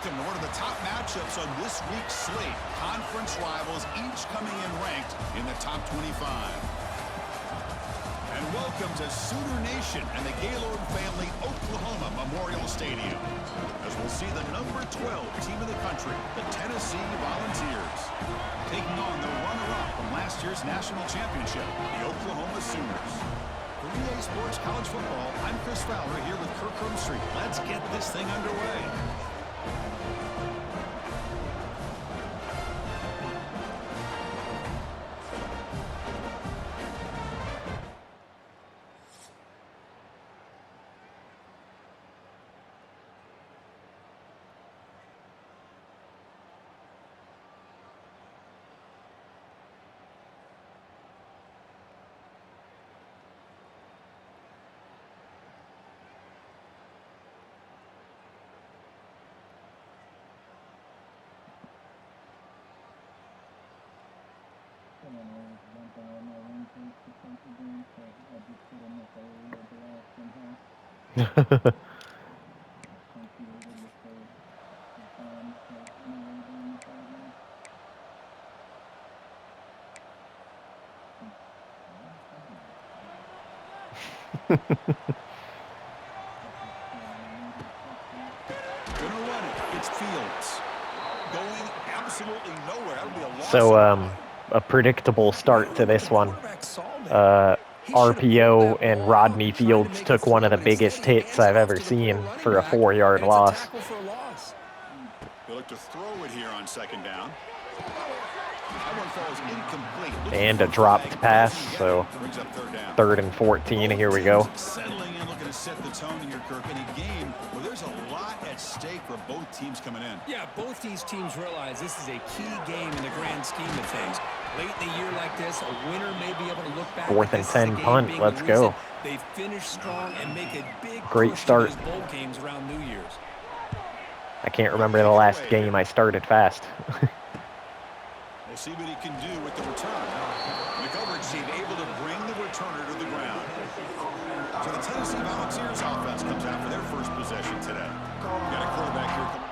welcome to one of the top matchups on this week's slate. Conference rivals each coming in ranked in the top 25. And welcome to Sooner Nation and the Gaylord Family Oklahoma Memorial Stadium, as we'll see the number 12 team in the country, the Tennessee Volunteers, taking on the runner-up from last year's national championship, the Oklahoma Sooners. For EA Sports College Football, I'm Chris Fowler here with Kirk Street. Let's get this thing underway. It's Fields going absolutely nowhere. So a predictable start to this one. RPO and Rodney Fields took one of the biggest hits I've ever seen for a 4-yard loss. They look to throw it here on second down. That one falls incomplete. And a dropped pass, so 3rd and 14. Here we go. Settling in, looking to set the tone here, Kirk, in a game where there's a lot at stake for both teams coming in. Yeah, both these teams realize this is a key game in the grand scheme of things. Late in the year like this, a winner may be able to look back. 4th and 10 punt. Let's go. They finish strong and make a big great start. Bowl games around New Year's. I can't remember the last game I started fast. We'll see what he can do with the return. McCoverage team able to bring the returner to the ground. So the Tennessee Volunteers offense comes out for their first possession today. Got a quarterback here.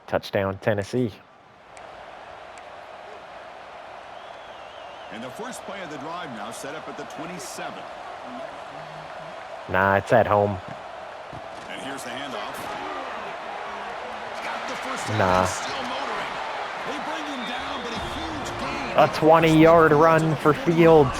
Touchdown, Tennessee. And the first play of the drive now set up at the 27. Nah, it's at home. And here's the handoff. Got the first nah. Still motoring. They bring him down, but a huge gain. A 20-yard run for Fields.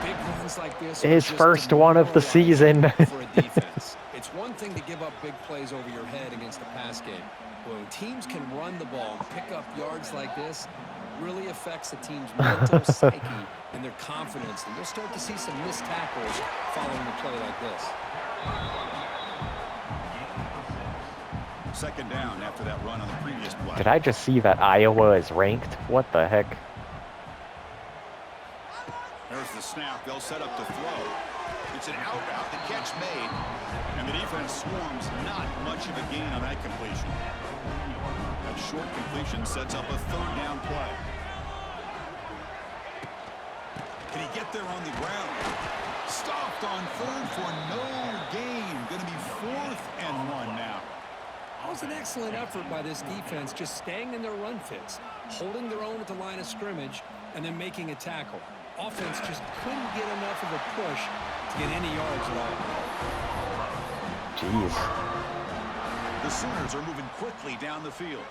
Big runs like this. His first one of the season. For a defense. It's one thing to give up big plays over your head against the pass game. When teams can run the ball and pick up yards like this, really affects the team's mental psyche and their confidence. And you'll start to see some missed tackles following a play like this. Second down after that run on the previous play. Did I just see that Iowa is ranked? What the heck? There's the snap. They'll set up the throw. It's an out route. The catch made. And the defense swarms. Not much of a gain on that completion. That short completion sets up a 3rd down play. Can he get there on the ground? Stopped on 3rd for no gain. Going to be 4th and 1 now. That was an excellent effort by this defense, just staying in their run fits, holding their own at the line of scrimmage, and then making a tackle. Offense just couldn't get enough of a push to get any yards at all. Jeez. The Sooners are moving quickly down the field.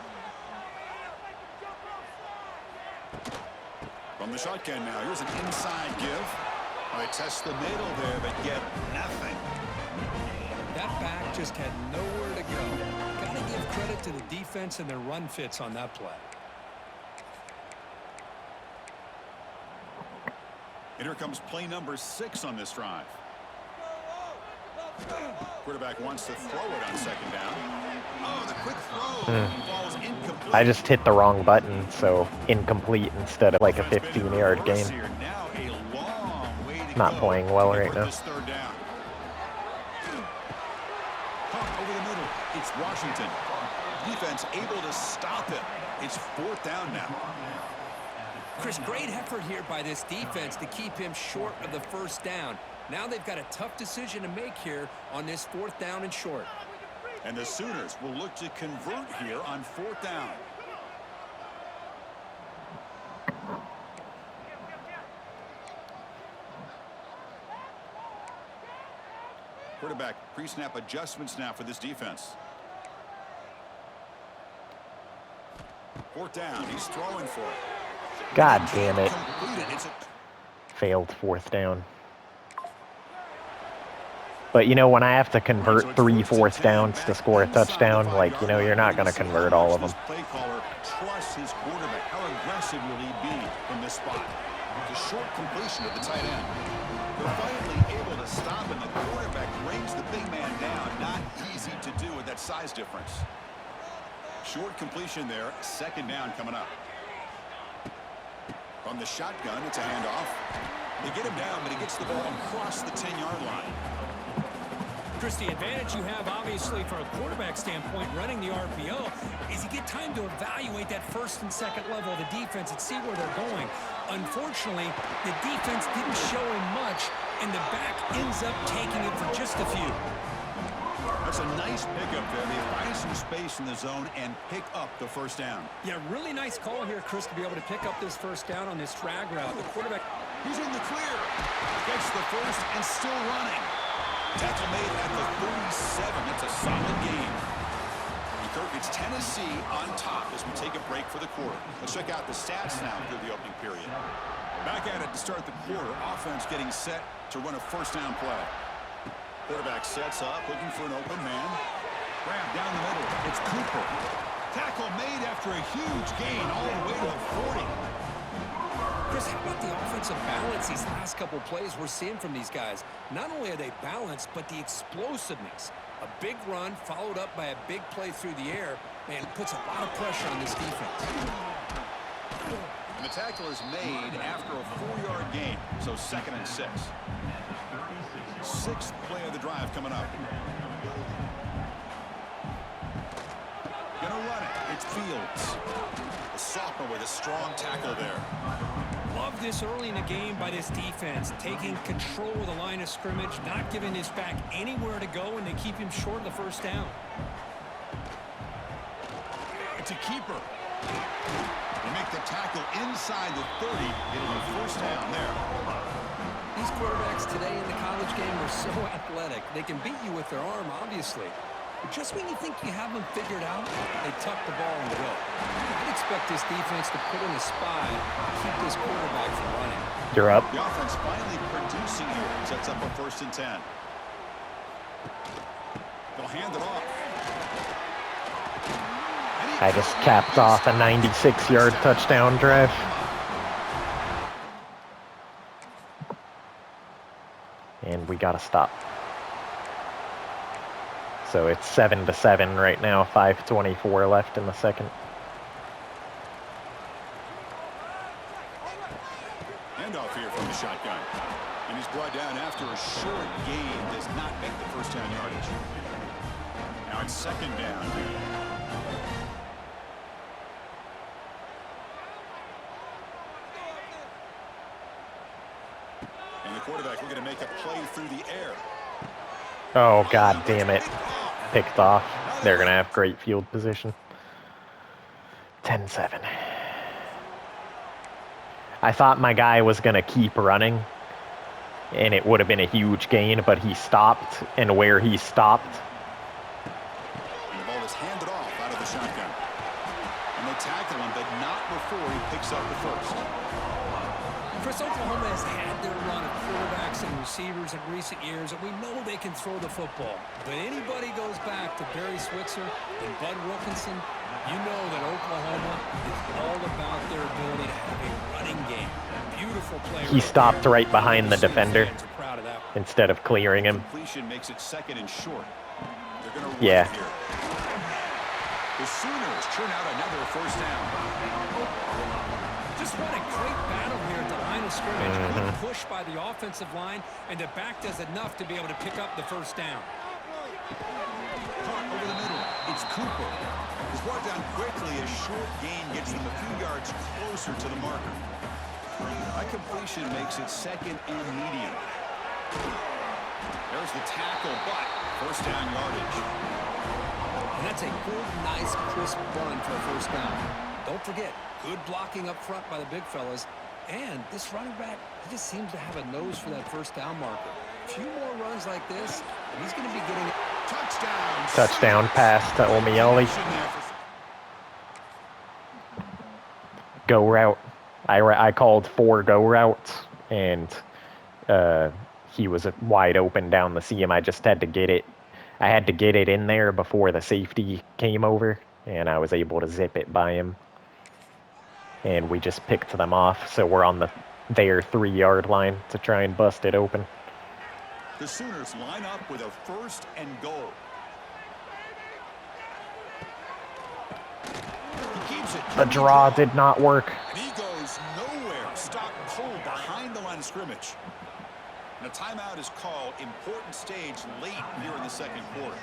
From the shotgun now, here's an inside give. They test the middle there, but get nothing. That back just had nowhere to go. Got to give credit to the defense and their run fits on that play. And here comes play number 6 on this drive. Quarterback wants to throw it on second down. Oh, the quick throw falls incomplete. I just hit the wrong button, so incomplete instead of like a 15-yard gain. Not playing well right now. Third down. Over the middle. It's Washington. Defense able to stop it. It's 4th down now. Chris, great effort here by this defense to keep him short of the 1st down. Now they've got a tough decision to make here on this 4th down and short. And the Sooners will look to convert here on 4th down. Quarterback pre-snap adjustments now for this defense. 4th down. He's throwing for it. God damn it. It's a Failed 4th down. But, you know, when I have to convert 3 4th downs to score a touchdown, like, you know, you're not going to convert all of them. Play caller trusts his quarterback. How aggressive will he be from this spot? The short completion of the tight end. They're finally able to stop him. The quarterback brings the big man down. Not easy to do with that size difference. Short completion there. 2nd down coming up. From the shotgun, it's a handoff. They get him down, but he gets the ball across the 10-yard line. Chris, the advantage you have, obviously, from a quarterback standpoint, running the RPO, is you get time to evaluate that 1st and 2nd level of the defense and see where they're going. Unfortunately, the defense didn't show him much, and the back ends up taking it for just a few. That's a nice pickup there. They find some space in the zone and pick up the 1st down. Yeah, really nice call here, Chris, to be able to pick up this 1st down on this drag route. The quarterback... He's in the clear. Gets the 1st and still running. Tackle made at the 37. That's a solid game. Kirk, it's Tennessee on top as we take a break for the quarter. Let's check out the stats now through the opening period. Back at it to start the quarter. Offense getting set to run a 1st down play. Quarterback sets up, looking for an open man. Grab down the middle. It's Cooper. Tackle made after a huge gain all the way to the 40. Chris, how about the offensive balance these last couple plays we're seeing from these guys? Not only are they balanced, but the explosiveness. A big run followed up by a big play through the air, and it puts a lot of pressure on this defense. And the tackle is made after a 4-yard gain, so 2nd and 6. 6th play of the drive coming up. Gonna run it. It's Fields. A sophomore with a strong tackle there. Love this early in the game by this defense, taking control of the line of scrimmage, not giving this back anywhere to go, and they keep him short of the 1st down. It's a keeper. They make the tackle inside the 30, getting a 1st down there. These quarterbacks today in the college game are so athletic. They can beat you with their arm, obviously. But just when you think you have them figured out, they tuck the ball and go. I'd expect this defense to put in a spy to keep this quarterback from running. You're up. The offense finally producing here. Sets up a 1st and 10. They'll hand it off. I just capped off a 96-yard touchdown drive. And we got to stop. So it's 7-7 right now. 5:24 left in the 2nd. Handoff here from the shotgun. And he's brought down after a short gain. Does not make the 1st down yardage. Now it's 2nd down. And the quarterback looking to make a play through the air. Oh, God damn it. Picked off. They're going to have great field position. 10-7. I thought my guy was going to keep running, and it would have been a huge gain, but he stopped, and where he stopped... And the ball is handed off out of the shotgun. And they tackle him, but not before he picks up the 1st. Chris, Oklahoma has had their run of quarterbacks and receivers in recent years, and we know they can throw the football. But anybody goes back to Barry Switzer and Bud Wilkinson, you know that Oklahoma is all about their ability to have a running game. Beautiful play. He stopped right behind the defender instead of clearing him. Completion makes it 2nd and short. They're going to run Yeah. here. The Sooners churn out another 1st down. Just what a great battle here at the line of scrimmage. Good push by the offensive line, and the back does enough to be able to pick up the 1st down. Caught over the middle. It's Cooper. He's brought down quickly. A short gain gets him a few yards closer to the marker. That completion makes it 2nd and medium. There's the tackle, but first down yardage. And that's a good, nice, crisp run for a first down. Don't forget, good blocking up front by the big fellas. And this running back, he just seems to have a nose for that first down marker. A few more runs like this, and he's going to be getting it. Touchdown pass to Omieli. Go route. I called 4 go routes, and he was wide open down the seam. I just had to get it. I had to get it in there before the safety came over, and I was able to zip it by him. And we just picked them off, so we're on their 3-yard line to try and bust it open. The Sooners line up with a first and goal. He keeps it. The draw did not work. And he goes nowhere. Stop cold behind the line of scrimmage. And a timeout is called. Important stage late here in the second quarter.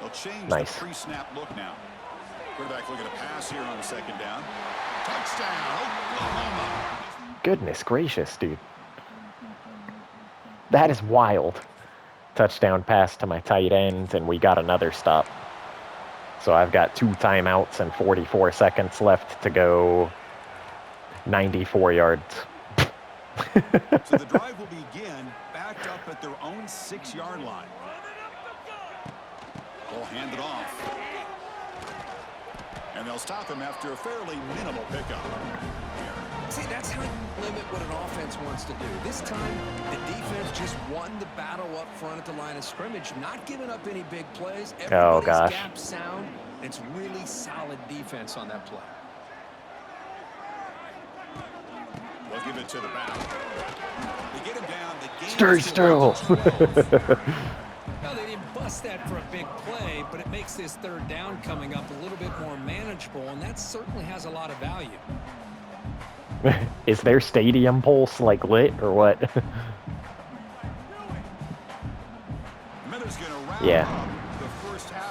They'll change the pre-snap look now. Quarterback looking to pass here on the second down. Touchdown, Oklahoma. Goodness gracious, dude. That is wild. Touchdown pass to my tight end, and we got another stop. So I've got 2 timeouts and 44 seconds left to go. 94 yards. So the drive will begin backed up at their own 6-yard line. They'll hand it off. And they'll stop him after a fairly minimal pickup. See, that's how you limit what an offense wants to do. This time, the defense just won the battle up front at the line of scrimmage, not giving up any big plays. Everybody's gap sound. It's really solid defense on that play. They'll give it to the back. They get him down. The game Stay still. Well, they didn't bust that for a big play, but it makes this third down coming up a little bit more manageable, and that certainly has a lot of value. Is their stadium pulse like lit or what? Yeah.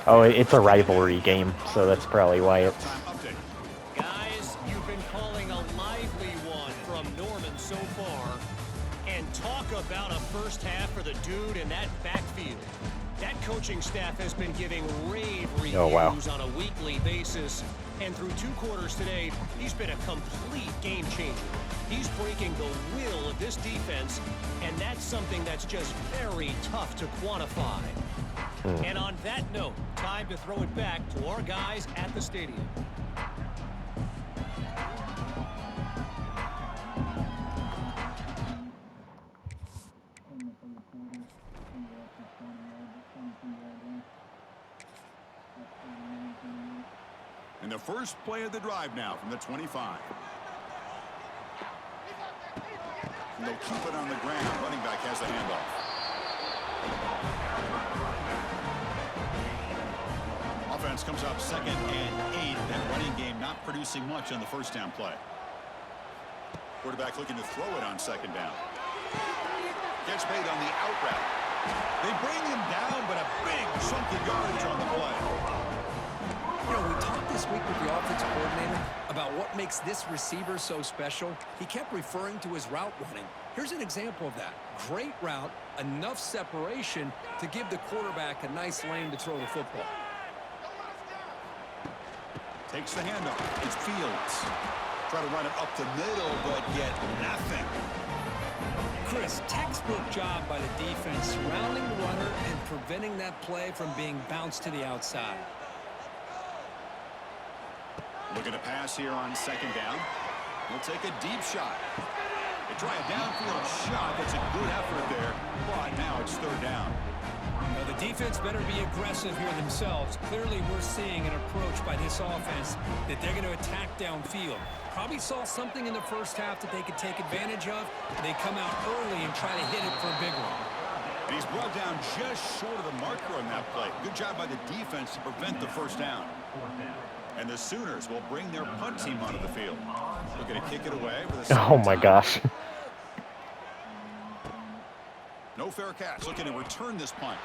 Oh, it's a rivalry game, so that's probably why it's... Guys, you've been calling a lively one from Norman so far. And talk about a first half for the dude in that backfield. That coaching staff has been giving rave reviews on a weekly basis. And through 2 quarters today, he's been a complete game changer. He's breaking the will of this defense, and that's something that's just very tough to quantify. And on that note, time to throw it back to our guys at the stadium. And the first play of the drive now from the 25. And they'll keep it on the ground. Running back has the handoff. Offense comes up 2nd and 8. That running game not producing much on the first down play. Quarterback looking to throw it on 2nd down. Gets made on the out route. They bring him down, but a big chunk of yardage on the play. You know, we talked this week with the offensive coordinator about what makes this receiver so special. He kept referring to his route running. Here's an example of that. Great route, enough separation to give the quarterback a nice lane to throw the football. Takes the handoff. It's Fields. Try to run it up the middle, but get nothing. Chris, textbook job by the defense, surrounding the runner and preventing that play from being bounced to the outside. Looking to pass here on 2nd down. He'll take a deep shot. They try a downfield shot. That's a good effort there. But now it's 3rd down. Well, the defense better be aggressive here themselves. Clearly, we're seeing an approach by this offense that they're going to attack downfield. Probably saw something in the first half that they could take advantage of. They come out early and try to hit it for a big one. And he's brought down just short of the marker on that play. Good job by the defense to prevent the first down. And the Sooners will bring their punt team onto the field. Looking to kick it away for the Oh my gosh. No fair catch. Looking to return this punt.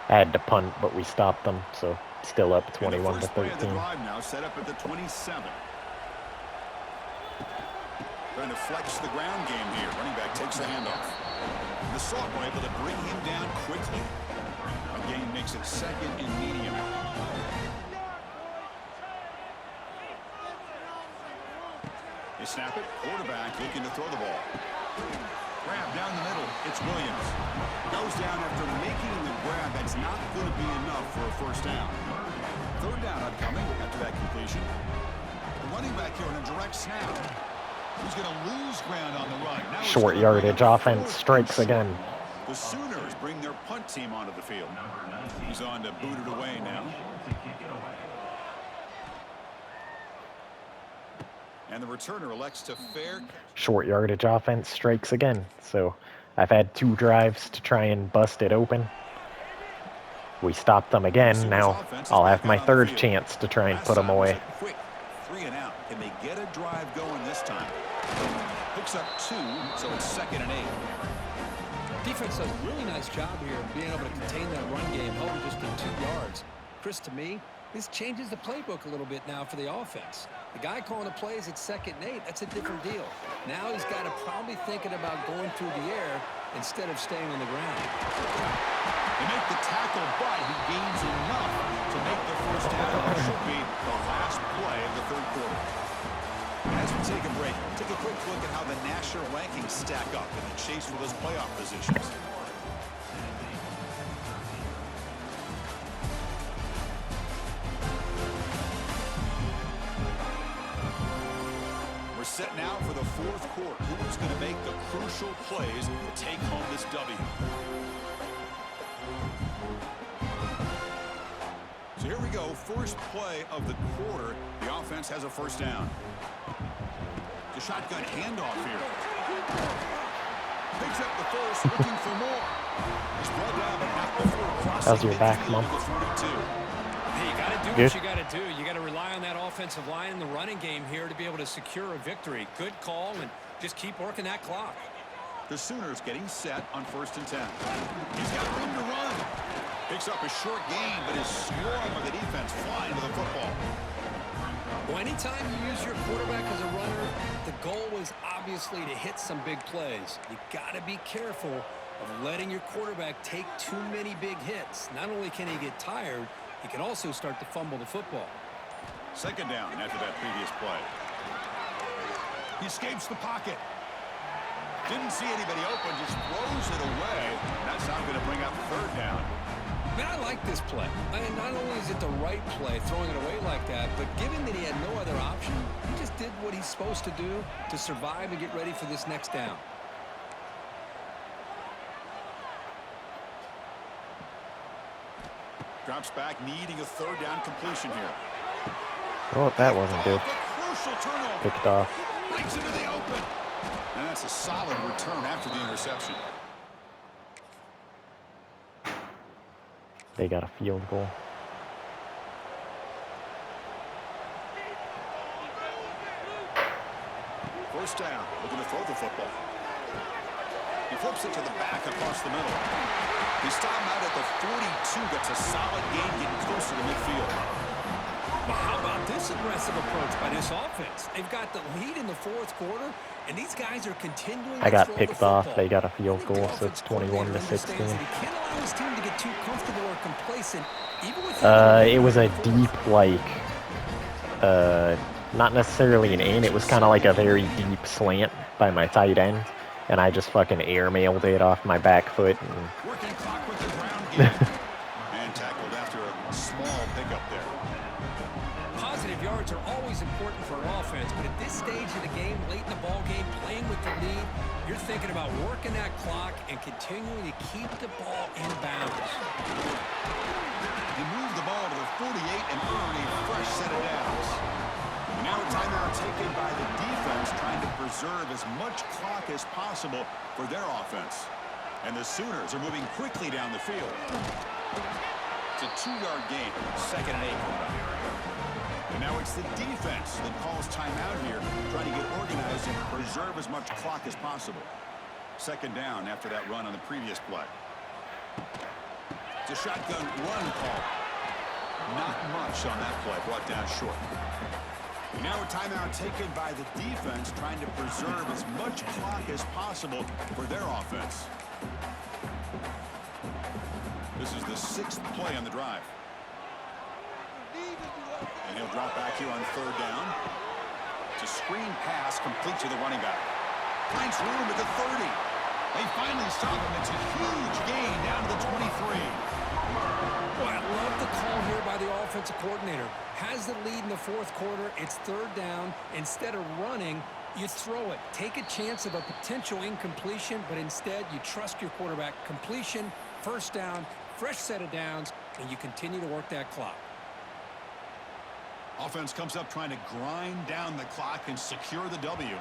I had to punt, but we stopped them, so still up 21 to 13. The drive now set up at the 27. Trying to flex the ground game here. Running back takes the handoff. The Salt were able to bring him down quickly. A gain makes it second and medium. They snap it. Quarterback looking to throw the ball. Grab down the middle. It's Williams. Goes down after making the grab. That's not going to be enough for a first down. Third down upcoming after that completion. The running back here on a direct snap. He's going to lose ground on the run. Now Short yardage offense strikes again. The Sooners bring their punt team onto the field. He's on to boot it away now. And the returner elects to fair. Short yardage offense strikes again. So I've had 2 drives to try and bust it open. We stopped them again. Now I'll have my 3rd chance to try and put them away. Quick 3 and out. Can they get a drive going this time? Picks up 2, so it's 2nd and 8. Defense does a really nice job here of being able to contain that run game, held just to 2 yards. Chris, to me, this changes the playbook a little bit now for the offense. The guy calling the plays at 2nd and 8, that's a different deal. Now he's got to probably thinking about going through the air instead of staying on the ground. They make the tackle, but he gains enough to make the first down. That should be the last play of the 3rd quarter. As we take a break, take a quick look at how the national rankings stack up in the chase for those playoff positions. We're set now for the 4th quarter. Who's going to make the crucial plays to take home this W? So here we go, first play of the quarter. The offense has a first down. The shotgun handoff here. Picks up the first, looking for more. He's brought down, but not before crossing. How's your back, Mom? Hey, you got to do what you got to do. You got to rely on that offensive line in the running game here to be able to secure a victory. Good call, and just keep working that clock. The Sooners getting set on 1st and 10. He's got room to run. Picks up a short gain, but is swarmed with the defense flying to the football. Well, anytime you use your quarterback as a runner, the goal is obviously to hit some big plays. You got to be careful of letting your quarterback take too many big hits. Not only can he get tired, he can also start to fumble the football. 2nd down after that previous play. He escapes the pocket. Didn't see anybody open, just throws it away. That's not going to bring up 3rd down. Man, I like this play. And not only is it the right play, throwing it away like that, but given that he had no other option, he just did what he's supposed to do to survive and get ready for this next down. Drops back, needing a 3rd down completion here. Oh, that wasn't good. Crucial turnover. Picked off. Breaks into the open. And that's a solid return after the interception. They got a field goal. First down, looking to throw the football. He flips it to the back across the middle. He stopped him out at the 42, gets a solid gain getting closer to midfield. But how about this aggressive approach by this offense? They've got the lead in the 4th quarter, and these guys are continuing to I got throw picked the off. football. They got a field goal, so it's 21-16. He can't allow his team to get too comfortable or complacent, even with It was a deep, like, not necessarily an in. It was kind of like a very deep slant by my tight end, and I just fucking airmailed it off my back foot. And Working clock with the ground game. And tackled after a small pickup there. Positive yards are always important for an offense, but at this stage of the game, late in the ball game, playing with the lead, you're thinking about working that clock and continuing to keep the ball in bounds. They move the ball to the 48 and earn a fresh set of downs. And now a timeout taken by the defense, trying to preserve as much clock as possible for their offense. And the Sooners are moving quickly down the field. It's a 2-yard gain, 2nd and 8. And now it's the defense that calls timeout here, trying to get organized and preserve as much clock as possible. 2nd down after that run on the previous play. It's a shotgun run call. Not much on that play, brought down short. Now a timeout taken by the defense, trying to preserve as much clock as possible for their offense. This is the 6th play on the drive. And he'll drop back here on 3rd down. It's a screen pass complete to the running back. Finds room at the 30. They finally stop him. It's a huge gain down to the 23. Boy, I love the call here by the offensive coordinator. Has the lead in the 4th quarter. It's 3rd down. Instead of running, you throw it. Take a chance of a potential incompletion, but instead you trust your quarterback. Completion, 1st down, fresh set of downs, and you continue to work that clock. Offense comes up trying to grind down the clock and secure the W.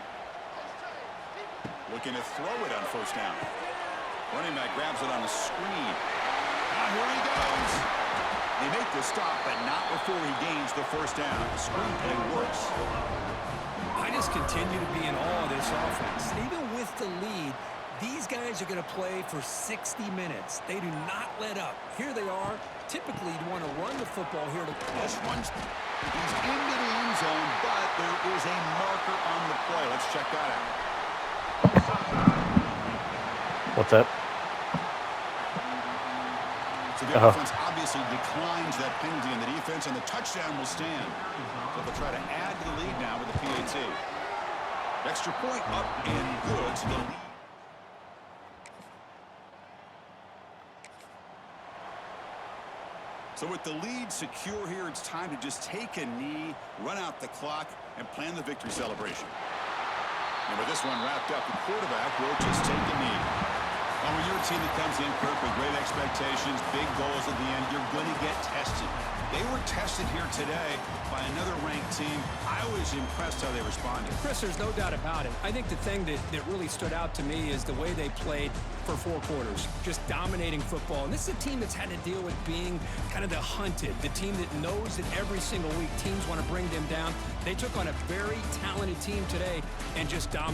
Looking to throw it on 1st down. Running back grabs it on a screen. Now here he goes. They make the stop, but not before he gains the 1st down. The screen play works. I just continue to be in awe of this offense. Even with the lead, these guys are going to play for 60 minutes. They do not let up. Here they are. Typically, you want to run the football here. This one's he's into the end zone, but there is a marker on the play. Let's check that out. What's up? So the offense obviously declines that penalty in the defense, and the touchdown will stand. So they'll try to add to the lead now with the PAT. Extra point up and good. So the lead. So with the lead secure here, it's time to just take a knee, run out the clock, and plan the victory celebration. And with this one wrapped up, the quarterback will just take a knee. Well, when you're a team that comes in, Kirk, with great expectations, big goals at the end, you're going to get tested. They were tested here today by another ranked team. I was impressed how they responded. Chris, there's no doubt about it. I think the thing that really stood out to me is the way they played for 4 quarters, just dominating football. And this is a team that's had to deal with being kind of the hunted, the team that knows that every single week teams want to bring them down. They took on a very talented team today and just dominated.